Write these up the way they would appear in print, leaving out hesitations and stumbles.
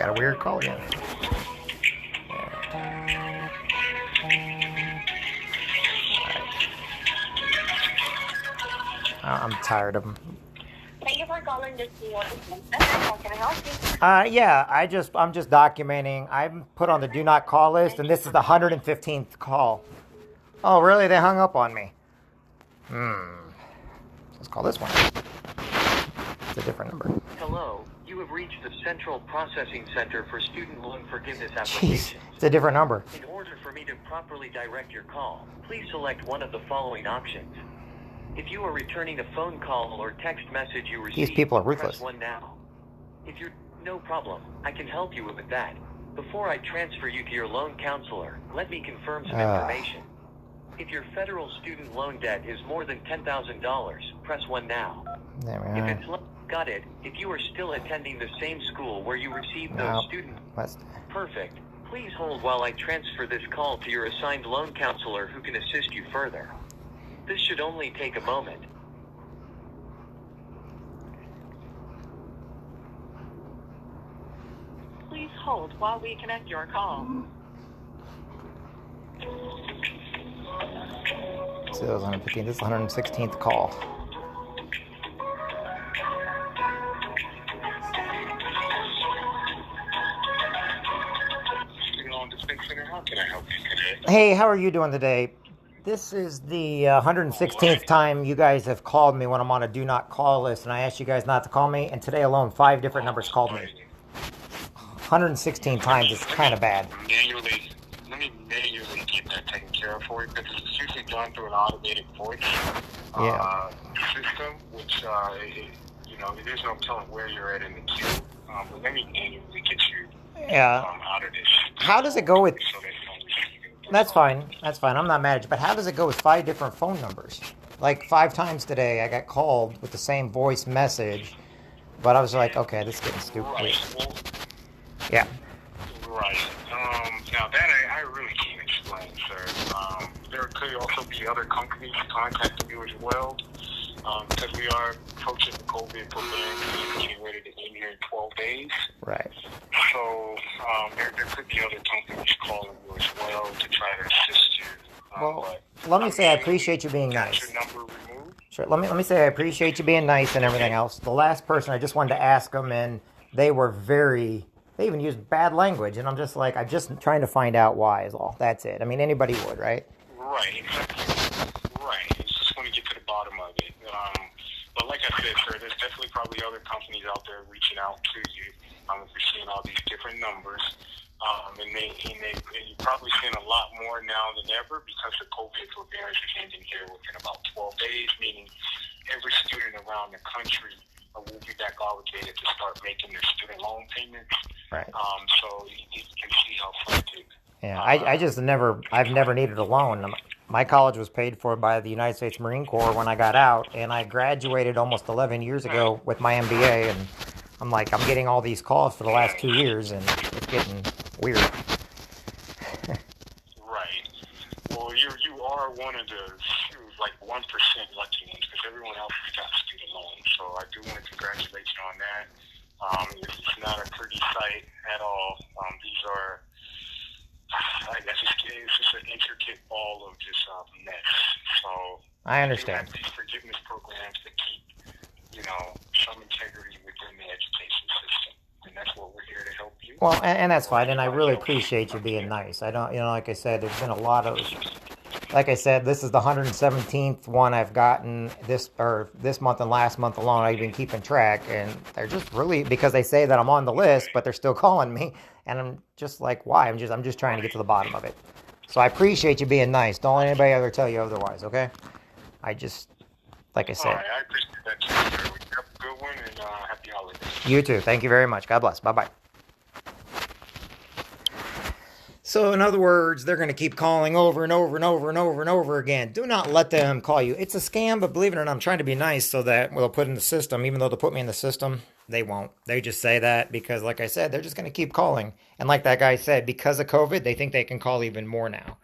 got a weird call again. I'm tired of them. Thank you for calling this morning. How can I help you? Yeah, I'm just documenting. I'm put on the do not call list, and this is the 115th call. Oh, really? They hung up on me. Let's call this one. It's a different number. Hello, you have reached the Central Processing Center for Student Loan Forgiveness Jeez, Applications. it's a different number. In order for me to properly direct your call, please select one of the following options. If you are returning a phone call or text message you received, These people are ruthless. press 1 now. If you're no problem, I can help you with that. Before I transfer you to your loan counselor, let me confirm some information. If your federal student loan debt is more than $10,000, press 1 now. There we If are. it's got it. If you are still attending the same school where you received those student... Perfect. Please hold while I transfer this call to your assigned loan counselor who can assist you further. This should only take a moment. Please hold while we connect your call. 115. This is the 116th call. How can I help you today? Hey, how are you doing today? This is the 116th time you guys have called me when I'm on a do not call list, and I asked you guys not to call me, and today alone 5 different numbers called me. 116 times is kind of bad. Let me manually get that taken care of for you, because it's usually done through an automated voice system, which there's no telling where you're at in the queue. But let me manually get you out of this. How does it go with... So that you don't receive it. That's fine. That's fine. I'm not mad at you. But how does it go with 5 different phone numbers? Like 5 times today I got called with the same voice message, but I was like, okay, this is getting stupid. Right. Well, Yeah. right. Now that I really can't explain, sir. There could also be other companies contacting you as well, because we are approaching the COVID program and getting ready to end here in 12 days. Right. So there could be other companies calling you as well to try to assist you. Well, let me say I appreciate you being nice. Your number removed. Sure. Let me say I appreciate you being nice and everything else. The last person, I just wanted to ask them, and they were they even used bad language, and I'm just like, I'm just trying to find out why is all. That's it. I mean, anybody would, right? Right, exactly. Right. It's just want to get to the bottom of it. But like I said, sir, there's definitely probably other companies out there reaching out to you. If you're seeing all these different numbers. And you're probably seeing a lot more now than ever because the COVID forbearance is ending here within about 12 days, meaning every student around the country will be back obligated to start making their student loan payments. Right. So you can see how frantic. Yeah, I've never needed a loan. My college was paid for by the United States Marine Corps when I got out, and I graduated almost 11 years ago with my MBA, and I'm getting all these calls for the last 2 years, and it's getting weird. Right. Well, you are one of the 1% lucky ones, because everyone else has got student loans. So I do want to congratulate you on that. It's not a pretty sight at all. These are, I guess it's just an intricate ball of just mess. So I understand. We have these forgiveness programs that keep, some integrity within the education system, and that's what we're here to help you. Well, and that's fine, and I really appreciate you being nice. I don't, like I said, there's been a lot of, like I said, this is the 117th one I've gotten this month and last month alone. I've been keeping track, and they're just really, because they say that I'm on the list, but they're still calling me, and I'm just like, why? I'm just trying to get to the bottom of it. So I appreciate you being nice. Don't let anybody ever tell you otherwise, okay? Like I said. All right, I appreciate that too, sir. Have a good one, and happy holidays. You too. Thank you very much. God bless. Bye-bye. So in other words, they're going to keep calling over and over and over and over and over again. Do not let them call you. It's a scam, but believe it or not, I'm trying to be nice so that they'll put in the system. Even though they'll put me in the system, they won't. They just say that because, like I said, they're just going to keep calling. And like that guy said, because of COVID, they think they can call even more now.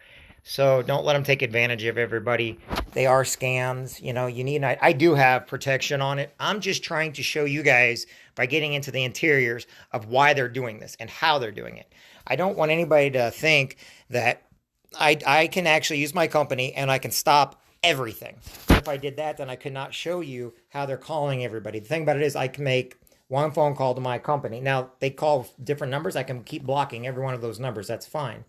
So don't let them take advantage of everybody. They are scams. You know, you need, I do have protection on it. I'm just trying to show you guys by getting into the interiors of why they're doing this and how they're doing it. I don't want anybody to think that I can actually use my company and I can stop everything. If I did that, then I could not show you how they're calling everybody. The thing about it is I can make one phone call to my company. Now, they call different numbers. I can keep blocking every one of those numbers. That's fine.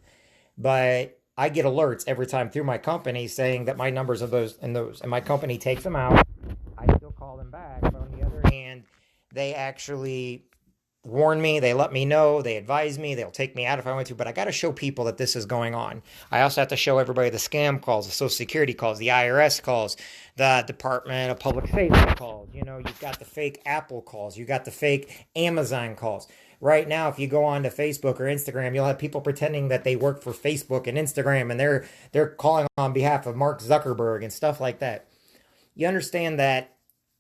But I get alerts every time through my company saying that my numbers are those, and my company takes them out. I still call them back. But on the other hand, they actually warn me, they let me know, they advise me, they'll take me out if I want to, but I got to show people that this is going on. I also have to show everybody the scam calls, the Social Security calls, the IRS calls, the Department of Public Safety calls. You know, you've got the fake Apple calls, you got the fake Amazon calls. Right now, if you go on to Facebook or Instagram, you'll have people pretending that they work for Facebook and Instagram, and they're calling on behalf of Mark Zuckerberg and stuff like that. You understand that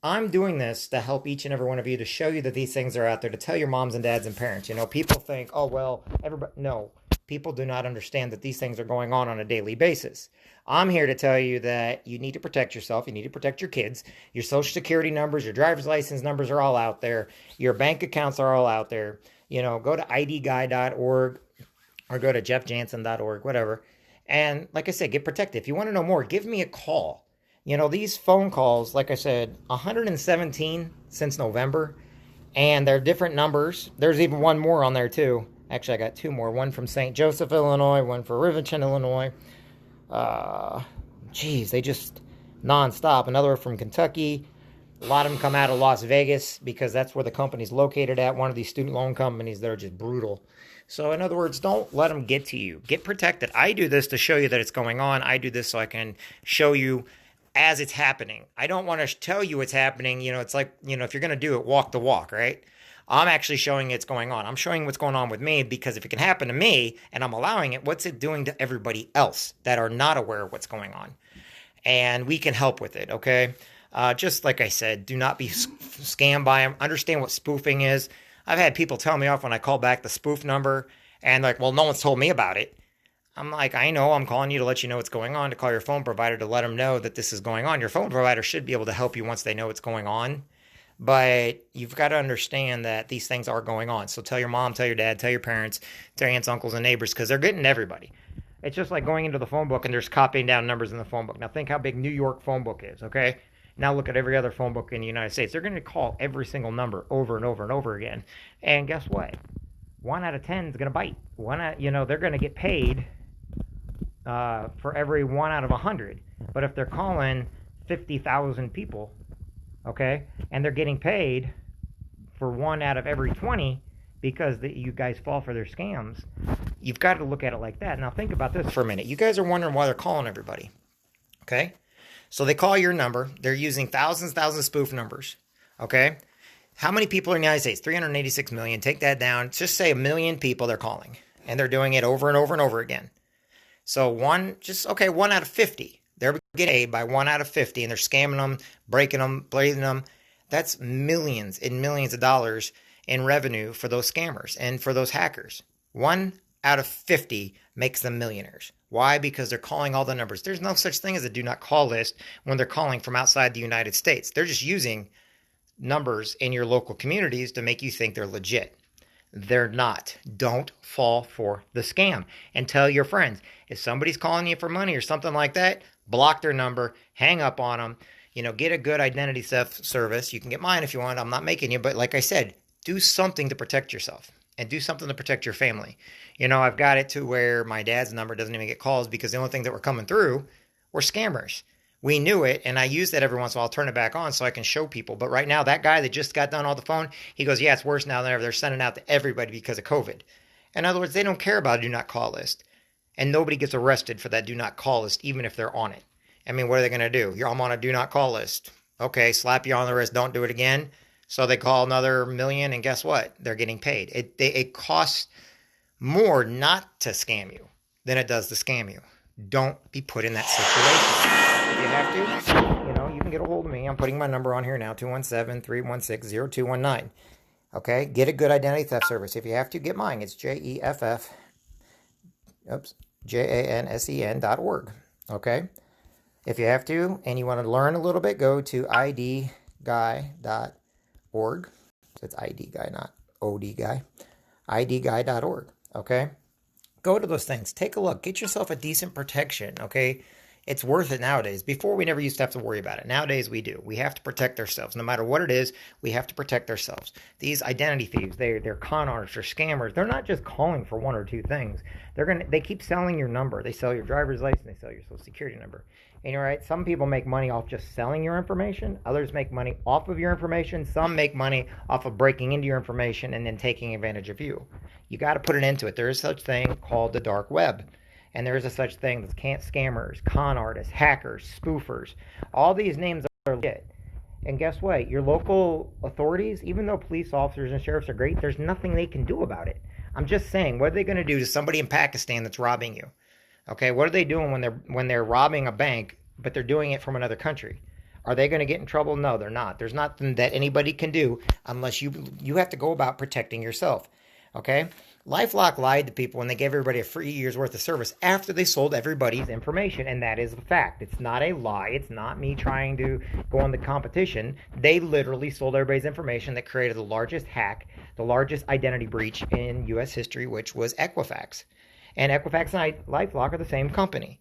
I'm doing this to help each and every one of you, to show you that these things are out there, to tell your moms and dads and parents. You know, people think, oh, well, everybody. No, people do not understand that these things are going on a daily basis. I'm here to tell you that you need to protect yourself. You need to protect your kids. Your social security numbers, your driver's license numbers are all out there. Your bank accounts are all out there. You know, go to idguy.org or go to jeffjansen.org, whatever. And like I said, get protected. If you want to know more, give me a call. You know, these phone calls, like I said, 117 since November, and they're different numbers. There's even one more on there, too. Actually, I got two more. One from St. Joseph, Illinois, one for Rivington, Illinois. They just nonstop. Another from Kentucky. A lot of them come out of Las Vegas because that's where the company's located at, one of these student loan companies that are just brutal. So in other words, don't let them get to you. Get protected. I do this to show you that it's going on. I do this so I can show you as it's happening. I don't want to tell you it's happening. You know, it's like, you know, if you're going to do it, walk the walk, right? I'm actually showing it's going on. I'm showing what's going on with me, because if it can happen to me and I'm allowing it, what's it doing to everybody else that are not aware of what's going on? And we can help with it, okay? Just like I said, do not be scammed by them. Understand what spoofing is. I've had people tell me off when I call back the spoof number and like, well, no one's told me about it. I'm like, I know, I'm calling you to let you know what's going on, to call your phone provider to let them know that this is going on. Your phone provider should be able to help you once they know what's going on. But you've got to understand that these things are going on. So tell your mom, tell your dad, tell your parents, tell your aunts, uncles, and neighbors, because they're getting everybody. It's just like going into the phone book and there's copying down numbers in the phone book. Now think how big New York phone book is, okay? Now look at every other phone book in the United States. They're going to call every single number over and over and over again. And guess what? 1 out of 10 is going to bite. They're going to get paid for every 1 out of 100. But if they're calling 50,000 people, okay, and they're getting paid for 1 out of every 20 because you guys fall for their scams, you've got to look at it like that. Now think about this for a minute. You guys are wondering why they're calling everybody, okay? So they call your number. They're using thousands of spoof numbers, okay? How many people are in the United States? 386 million. Take that down. Just say 1 million people they're calling, and they're doing it over and over and over again. So 1 out of 50. They're getting paid by 1 out of 50, and they're scamming them, breaking them, blading them. That's millions and millions of dollars in revenue for those scammers and for those hackers. 1 out of 50 makes them millionaires. Why? Because they're calling all the numbers. There's no such thing as a do not call list when they're calling from outside the United States. They're just using numbers in your local communities to make you think they're legit. They're not. Don't fall for the scam. And tell your friends, if somebody's calling you for money or something like that, block their number, hang up on them, get a good identity theft service. You can get mine if you want. I'm not making you, but like I said, do something to protect yourself and do something to protect your family. I've got it to where my dad's number doesn't even get calls because the only thing that were coming through were scammers. We knew it, and I use that every once in a while. I'll turn it back on so I can show people. But right now, that guy that just got done on the phone, he goes, yeah, it's worse now than ever. They're sending out to everybody because of COVID. In other words, they don't care about a do not call list. And nobody gets arrested for that do not call list, even if they're on it. I mean, what are they going to do? I'm on a do not call list. Okay, slap you on the wrist, don't do it again. So they call another million, and guess what? They're getting paid. It costs more not to scam you than it does to scam you. Don't be put in that situation. If you have to, you can get a hold of me. I'm putting my number on here now, 217-316-0219. Okay, get a good identity theft service. If you have to, get mine. It's JEFF. Oops, JANSEN.org. Okay? If you have to and you want to learn a little bit, go to idguy.org. So it's ID guy, not OD guy. idguy.org. Okay? Go to those things. Take a look. Get yourself a decent protection. Okay? It's worth it nowadays. Before, we never used to have to worry about it. Nowadays, we do. We have to protect ourselves. No matter what it is, we have to protect ourselves. These identity thieves, they're con artists, they're scammers. They're not just calling for one or two things. They keep selling your number. They sell your driver's license. They sell your social security number. And you're right, some people make money off just selling your information. Others make money off of your information. Some make money off of breaking into your information and then taking advantage of you. You got to put an end to it. There is such thing called the dark web. And there is a such thing as scammers, con artists, hackers, spoofers. All these names are legit. And guess what? Your local authorities, even though police officers and sheriffs are great, there's nothing they can do about it. I'm just saying, what are they going to do to somebody in Pakistan that's robbing you? Okay, what are they doing when they're robbing a bank, but they're doing it from another country? Are they going to get in trouble? No, they're not. There's nothing that anybody can do unless you have to go about protecting yourself. Okay? LifeLock lied to people when they gave everybody a free year's worth of service after they sold everybody's information, and that is a fact. It's not a lie. It's not me trying to go on the competition. They literally sold everybody's information that created the largest hack, the largest identity breach in U.S. history, which was Equifax. And Equifax and LifeLock are the same company.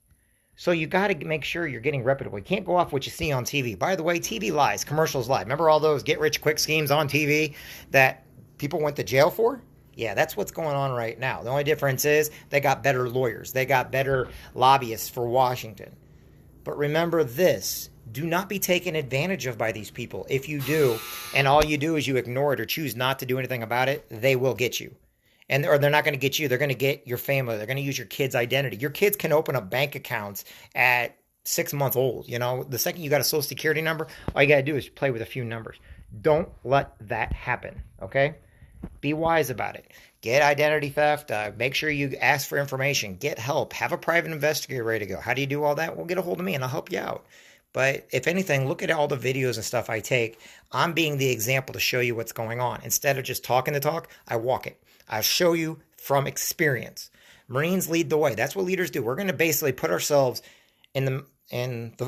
So you got to make sure you're getting reputable. You can't go off what you see on TV. By the way, TV lies, commercials lie. Remember all those get-rich-quick schemes on TV that people went to jail for? Yeah, that's what's going on right now. The only difference is they got better lawyers. They got better lobbyists for Washington. But remember this. Do not be taken advantage of by these people. If you do, and all you do is you ignore it or choose not to do anything about it, they will get you. Or they're not going to get you. They're going to get your family. They're going to use your kid's identity. Your kids can open up bank accounts at 6 months old. You know, the second you got a social security number, all you got to do is play with a few numbers. Don't let that happen, okay? Be wise about it. Get identity theft. Make sure you ask for information. Get help. Have a private investigator ready to go. How do you do all that? Well, get a hold of me and I'll help you out. But if anything, look at all the videos and stuff I take. I'm being the example to show you what's going on. Instead of just talking the talk, I walk it. I show you from experience. Marines lead the way. That's what leaders do. We're going to basically put ourselves in the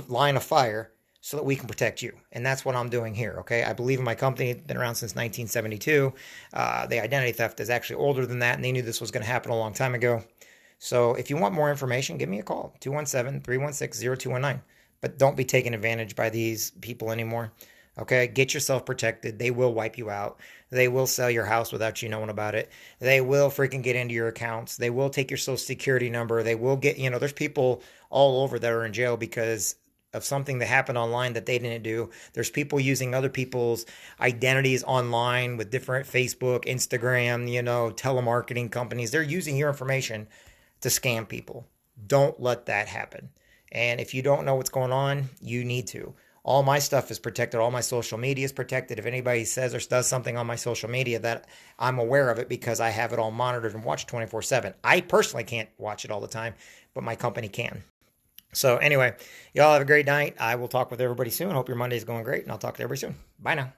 line of fire so that we can protect you. And that's what I'm doing here, okay? I believe in my company. It's been around since 1972. The identity theft is actually older than that, and they knew this was going to happen a long time ago. So if you want more information, give me a call, 217-316-0219. But don't be taken advantage by these people anymore, okay? Get yourself protected. They will wipe you out. They will sell your house without you knowing about it. They will freaking get into your accounts. They will take your social security number. They will get, there's people all over that are in jail because of something that happened online that they didn't do. There's people using other people's identities online with different Facebook, Instagram, telemarketing companies. They're using your information to scam people. Don't let that happen. And if you don't know what's going on, you need to. All my stuff is protected. All my social media is protected. If anybody says or does something on my social media, that I'm aware of it because I have it all monitored and watched 24/7. I personally can't watch it all the time, but my company can. So anyway, y'all have a great night. I will talk with everybody soon. Hope your Monday is going great, and I'll talk to everybody soon. Bye now.